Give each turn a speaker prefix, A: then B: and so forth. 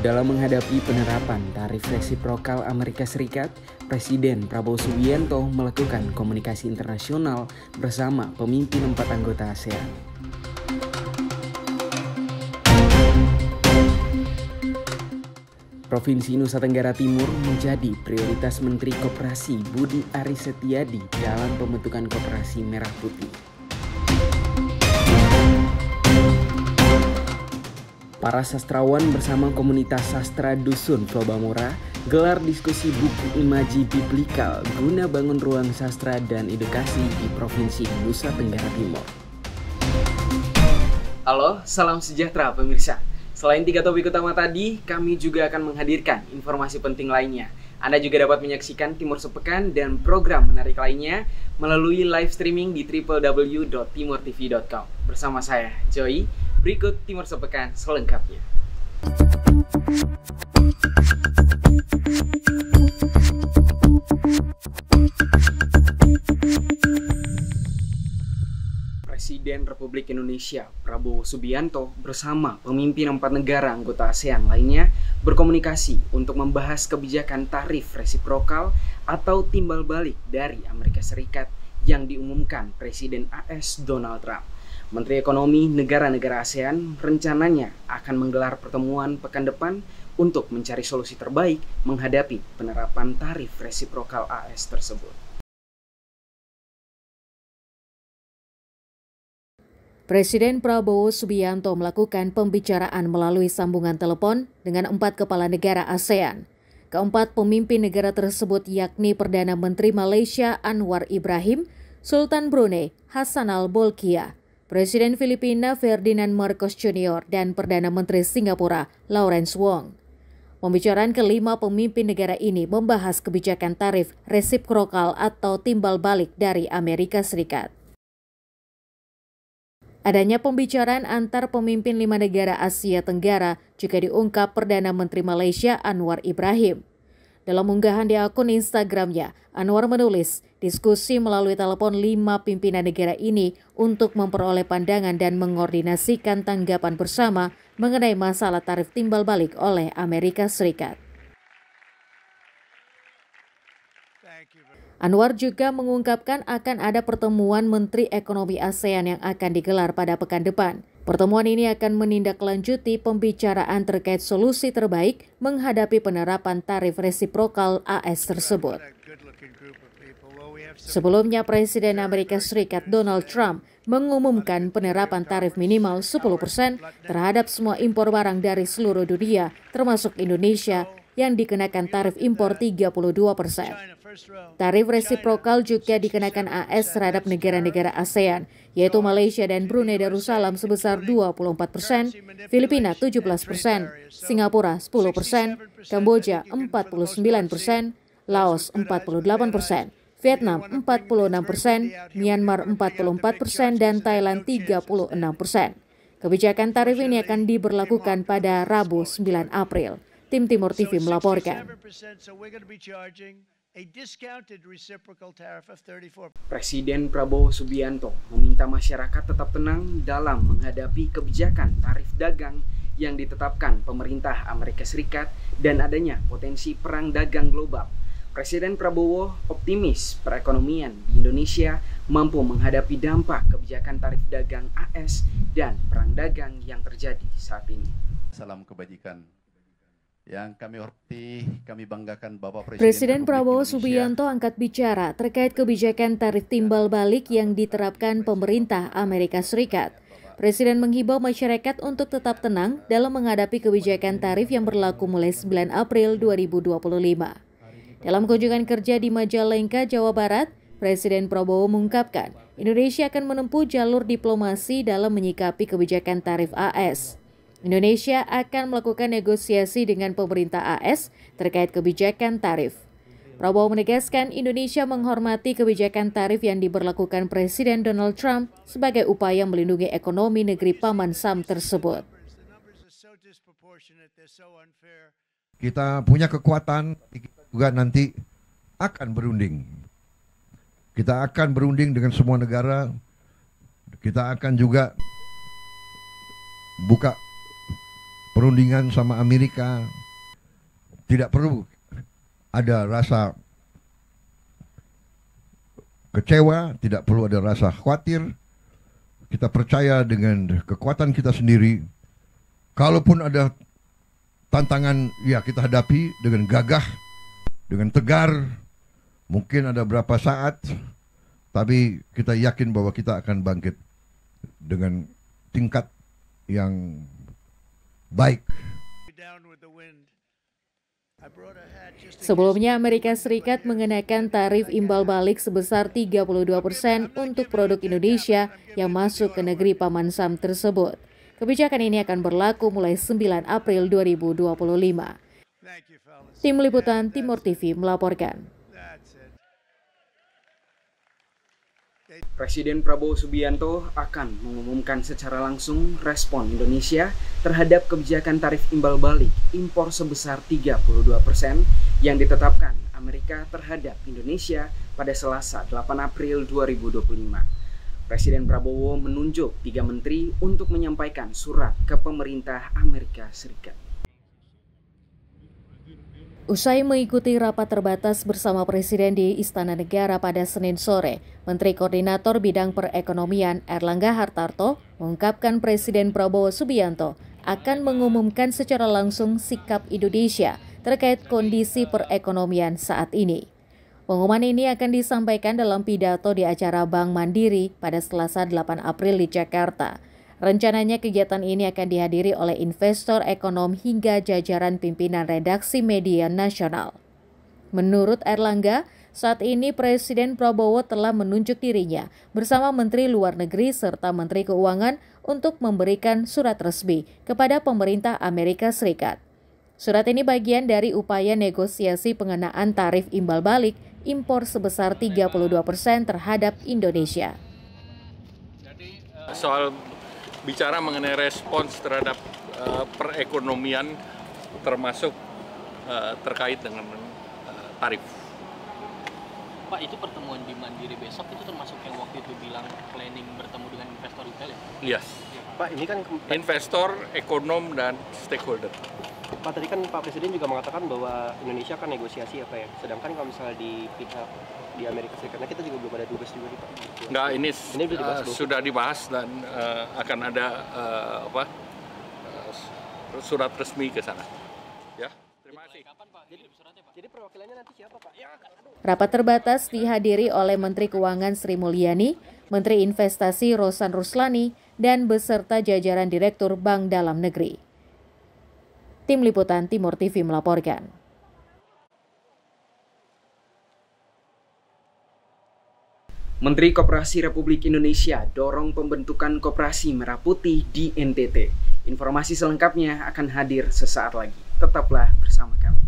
A: Dalam menghadapi penerapan tarif resiprokal Amerika Serikat, Presiden Prabowo Subianto melakukan komunikasi internasional bersama pemimpin 4 anggota ASEAN. Provinsi Nusa Tenggara Timur menjadi prioritas Menteri Koperasi Budi Aris Setiadi dalam pembentukan Koperasi Merah Putih. Para sastrawan bersama komunitas sastra Dusun Flobamora gelar diskusi buku imaji biblikal guna bangun ruang sastra dan edukasi di Provinsi Nusa Tenggara Timur. Halo, salam sejahtera pemirsa. Selain 3 topik utama tadi, kami juga akan menghadirkan informasi penting lainnya. Anda juga dapat menyaksikan Timur Sepekan dan program menarik lainnya melalui live streaming di www.timurtv.com. Bersama saya, Joy. Berikut Timur Sepekan selengkapnya. Presiden Republik Indonesia Prabowo Subianto bersama pemimpin 4 negara anggota ASEAN lainnya berkomunikasi untuk membahas kebijakan tarif resiprokal atau timbal balik dari Amerika Serikat yang diumumkan Presiden AS Donald Trump. Menteri Ekonomi negara-negara ASEAN rencananya akan menggelar pertemuan pekan depan untuk mencari solusi terbaik menghadapi penerapan tarif resiprokal AS tersebut.
B: Presiden Prabowo Subianto melakukan pembicaraan melalui sambungan telepon dengan 4 kepala negara ASEAN. Keempat pemimpin negara tersebut yakni Perdana Menteri Malaysia Anwar Ibrahim, Sultan Brunei Hassanal Bolkiah, Presiden Filipina Ferdinand Marcos Jr. dan Perdana Menteri Singapura Lawrence Wong. Pembicaraan kelima pemimpin negara ini membahas kebijakan tarif resiprokal atau timbal balik dari Amerika Serikat. Adanya pembicaraan antar pemimpin 5 negara Asia Tenggara juga diungkap Perdana Menteri Malaysia Anwar Ibrahim. Dalam unggahan di akun Instagramnya, Anwar menulis, diskusi melalui telepon 5 pimpinan negara ini untuk memperoleh pandangan dan mengordinasikan tanggapan bersama mengenai masalah tarif timbal balik oleh Amerika Serikat. Anwar juga mengungkapkan akan ada pertemuan Menteri Ekonomi ASEAN yang akan digelar pada pekan depan. Pertemuan ini akan menindaklanjuti pembicaraan terkait solusi terbaik menghadapi penerapan tarif resiprokal AS tersebut. Sebelumnya, Presiden Amerika Serikat Donald Trump mengumumkan penerapan tarif minimal 10% terhadap semua impor barang dari seluruh dunia, termasuk Indonesia, yang dikenakan tarif impor 32%. Tarif resiprokal juga dikenakan AS terhadap negara-negara ASEAN, yaitu Malaysia dan Brunei Darussalam sebesar 24%, Filipina 17%, Singapura 10%, Kamboja 49%, Laos 48%, Vietnam 46%, Myanmar 44%, dan Thailand 36%. Kebijakan tarif ini akan diberlakukan pada Rabu 9 April. Tim Timur TV melaporkan.
A: Presiden Prabowo Subianto meminta masyarakat tetap tenang dalam menghadapi kebijakan tarif dagang yang ditetapkan pemerintah Amerika Serikat dan adanya potensi perang dagang global. Presiden Prabowo optimis perekonomian di Indonesia mampu menghadapi dampak kebijakan tarif dagang AS dan perang dagang yang terjadi saat ini.
C: Salam kebajikan. Yang kami hormati, kami banggakan Bapak
B: Presiden Prabowo Subianto angkat bicara terkait kebijakan tarif timbal balik yang diterapkan pemerintah Amerika Serikat. Presiden menghimbau masyarakat untuk tetap tenang dalam menghadapi kebijakan tarif yang berlaku mulai 9 April 2025. Dalam kunjungan kerja di Majalengka, Jawa Barat, Presiden Prabowo mengungkapkan Indonesia akan menempuh jalur diplomasi dalam menyikapi kebijakan tarif AS. Indonesia akan melakukan negosiasi dengan pemerintah AS terkait kebijakan tarif. Prabowo menegaskan Indonesia menghormati kebijakan tarif yang diberlakukan Presiden Donald Trump sebagai upaya melindungi ekonomi negeri Paman Sam tersebut.
D: Kita punya kekuatan, kita juga nanti akan berunding. Kita akan berunding dengan semua negara Kita akan juga buka perundingan sama Amerika. Tidak perlu ada rasa kecewa, tidak perlu ada rasa khawatir. Kita percaya dengan kekuatan kita sendiri. Kalaupun ada tantangan, ya kita hadapi dengan gagah, dengan tegar. Mungkin ada berapa saat, tapi kita yakin bahwa kita akan bangkit dengan tingkat yang baik.
B: Sebelumnya, Amerika Serikat mengenakan tarif imbal balik sebesar 32% untuk produk Indonesia yang masuk ke negeri Paman Sam tersebut. Kebijakan ini akan berlaku mulai 9 April 2025. Tim Liputan Timur TV melaporkan.
A: Presiden Prabowo Subianto akan mengumumkan secara langsung respon Indonesia terhadap kebijakan tarif imbal balik impor sebesar 32% yang ditetapkan Amerika terhadap Indonesia pada Selasa 8 April 2025. Presiden Prabowo menunjuk 3 menteri untuk menyampaikan surat ke pemerintah Amerika Serikat.
B: Usai mengikuti rapat terbatas bersama Presiden di Istana Negara pada Senin sore, Menteri Koordinator Bidang Perekonomian Erlangga Hartarto mengungkapkan Presiden Prabowo Subianto akan mengumumkan secara langsung sikap Indonesia terkait kondisi perekonomian saat ini. Pengumuman ini akan disampaikan dalam pidato di acara Bank Mandiri pada Selasa 8 April di Jakarta. Rencananya kegiatan ini akan dihadiri oleh investor, ekonom, hingga jajaran pimpinan redaksi media nasional. Menurut Erlangga, saat ini Presiden Prabowo telah menunjuk dirinya bersama Menteri Luar Negeri serta Menteri Keuangan untuk memberikan surat resmi kepada pemerintah Amerika Serikat. Surat ini bagian dari upaya negosiasi pengenaan tarif imbal balik impor sebesar 32% terhadap Indonesia.
E: Soal bicara mengenai respons terhadap perekonomian termasuk terkait dengan tarif.
F: Pak, itu pertemuan di Mandiri besok itu termasuk yang waktu itu bilang planning bertemu dengan investor retail ya?
E: Yes.
F: Pak, ini kan
E: investor, ekonom, dan stakeholder.
F: Pak, tadi kan Pak Presiden juga mengatakan bahwa Indonesia akan negosiasi apa ya? Sedangkan kalau misalnya di pihak di Amerika Serikat, kita juga belum ada tugas juga nih Pak.
E: Enggak, ini
F: sudah
E: dibahas dan akan ada surat resmi ke sana. Ya, terima kasih.
F: Kapan Pak? Jadi perwakilannya nanti siapa Pak?
B: Rapat terbatas dihadiri oleh Menteri Keuangan Sri Mulyani, Menteri Investasi Rosan Ruslani, dan beserta jajaran Direktur Bank Dalam Negeri. Tim Liputan Timur TV melaporkan.
A: Menteri Koperasi Republik Indonesia dorong pembentukan Koperasi Merah Putih di NTT. Informasi selengkapnya akan hadir sesaat lagi. Tetaplah bersama kami.